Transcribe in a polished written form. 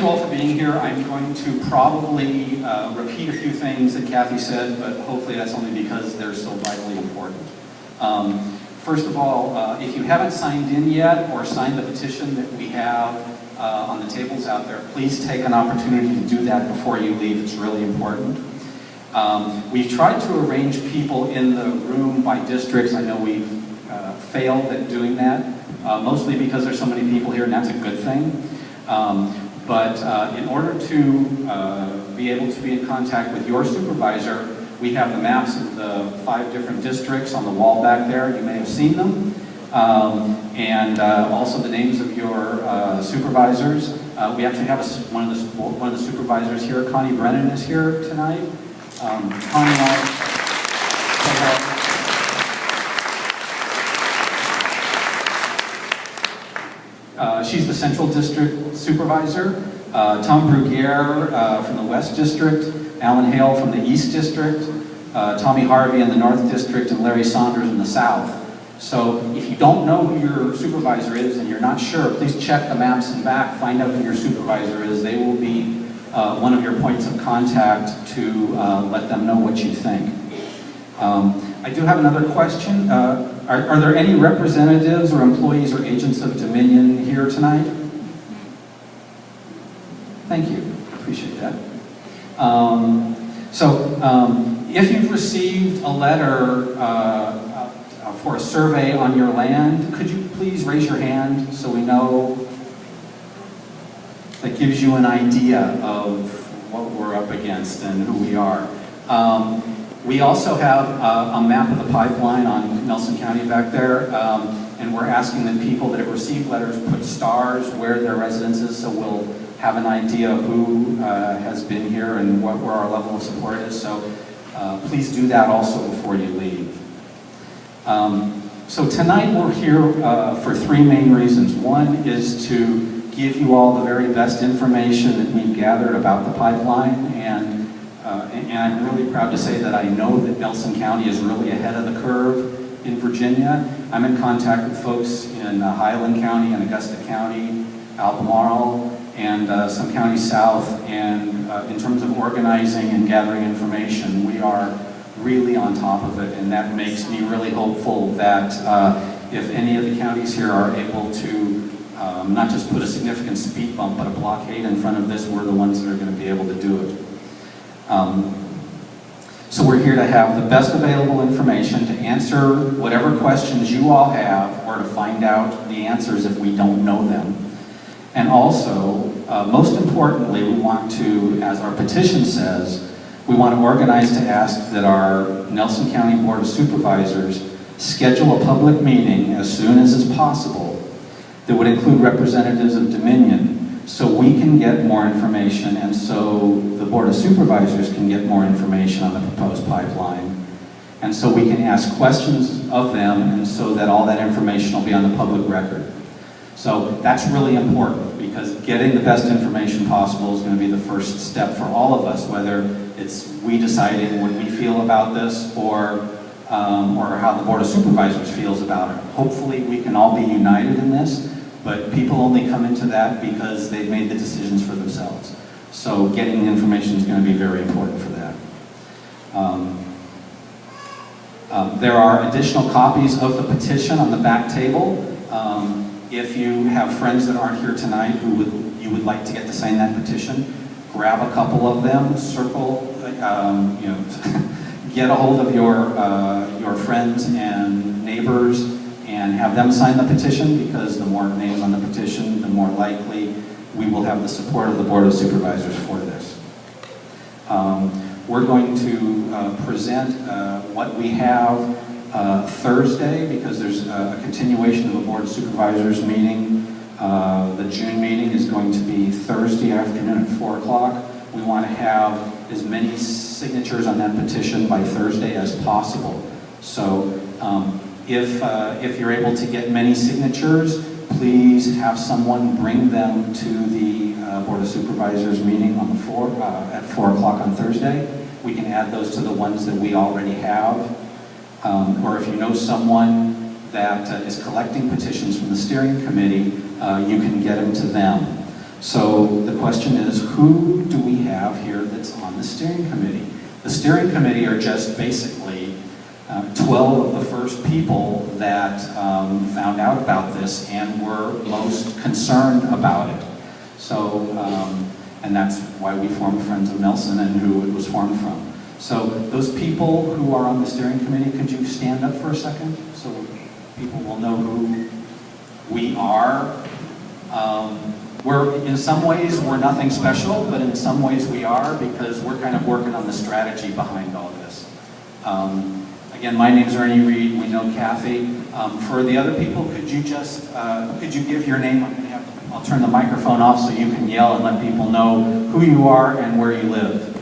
you all for being here. I'm going to probably repeat a few things that Kathy said, but hopefully that's only because they're so vitally important. First of all, if you haven't signed in yet or signed the petition that we have on the tables out there, please take an opportunity to do that before you leave. It's really important. We've tried to arrange people in the room by districts. I know we've failed at doing that, mostly because there's so many people here, and that's a good thing. But in order to be able to be in contact with your supervisor, we have the maps of the 5 different districts on the wall back there. You may have seen them. And also the names of your supervisors. We actually have one of the supervisors here. Connie Brennan is here tonight. Connie, she's the Central District Supervisor. Tom Bruguiere from the West District. Alan Hale from the East District. Tommy Harvey in the North District, and Larry Saunders in the South. So if you don't know who your supervisor is and you're not sure, please check the maps in back, find out who your supervisor is. They will be one of your points of contact to let them know what you think. I do have another question. Are there any representatives or employees or agents of Dominion here tonight? Thank you. Appreciate that. If you've received a letter for a survey on your land, could you please raise your hand so we know? That gives you an idea of what we're up against and who we are. We also have a map of the pipeline on Nelson County back there, and we're asking that people that have received letters put stars where their residence is, so we'll have an idea of who has been here and where our level of support is. So please do that also before you leave. So tonight we're here for 3 main reasons. One is to give you all the very best information that we've gathered about the pipeline, and I'm really proud to say that I know that Nelson County is really ahead of the curve in Virginia. I'm in contact with folks in Highland County and Augusta County, Albemarle, and some counties south, and in terms of organizing and gathering information, we are really on top of it, and that makes me really hopeful that if any of the counties here are able to not just put a significant speed bump, but a blockade in front of this, we're the ones that are going to be able to do it. So we're here to have the best available information to answer whatever questions you all have, or to find out the answers if we don't know them. And also, most importantly, we want to, as our petition says, we want to organize to ask that our Nelson County Board of Supervisors schedule a public meeting as soon as is possible that would include representatives of Dominion, so we can get more information, and so the Board of Supervisors can get more information on the proposed pipeline, and so we can ask questions of them, and so that all that information will be on the public record. So that's really important, because getting the best information possible is going to be the first step for all of us, whether it's we deciding what we feel about this, or how the Board of Supervisors feels about it. Hopefully we can all be united in this, but people only come into that because they've made the decisions for themselves. So getting the information is going to be very important for that. There are additional copies of the petition on the back table. If you have friends that aren't here tonight who you would like to get to sign that petition, grab a couple of them, circle, get a hold of your friends and neighbors and have them sign the petition, because the more names on the petition, the more likely we will have the support of the Board of Supervisors for this. We're going to present what we have Thursday, because there's a continuation of a Board of Supervisors meeting. The June meeting is going to be Thursday afternoon at 4 o'clock. We want to have as many signatures on that petition by Thursday as possible. So if you're able to get many signatures, please have someone bring them to the Board of Supervisors meeting on the at 4 o'clock on Thursday. We can add those to the ones that we already have. Or if you know someone that is collecting petitions from the steering committee, you can get them to them. So the question is, who do we have here that's on the steering committee? The steering committee are just basically 12 of the first people that found out about this and were most concerned about it. So, and that's why we formed Friends of Nelson and who it was formed from. So those people who are on the steering committee, could you stand up for a second so people will know who we are? In some ways, we're nothing special, but in some ways we are, because we're kind of working on the strategy behind all this. Again, my name's Ernie Reed. We know Kathy. For the other people, could you just, could you give your name? I'll turn the microphone off so you can yell and let people know who you are and where you live.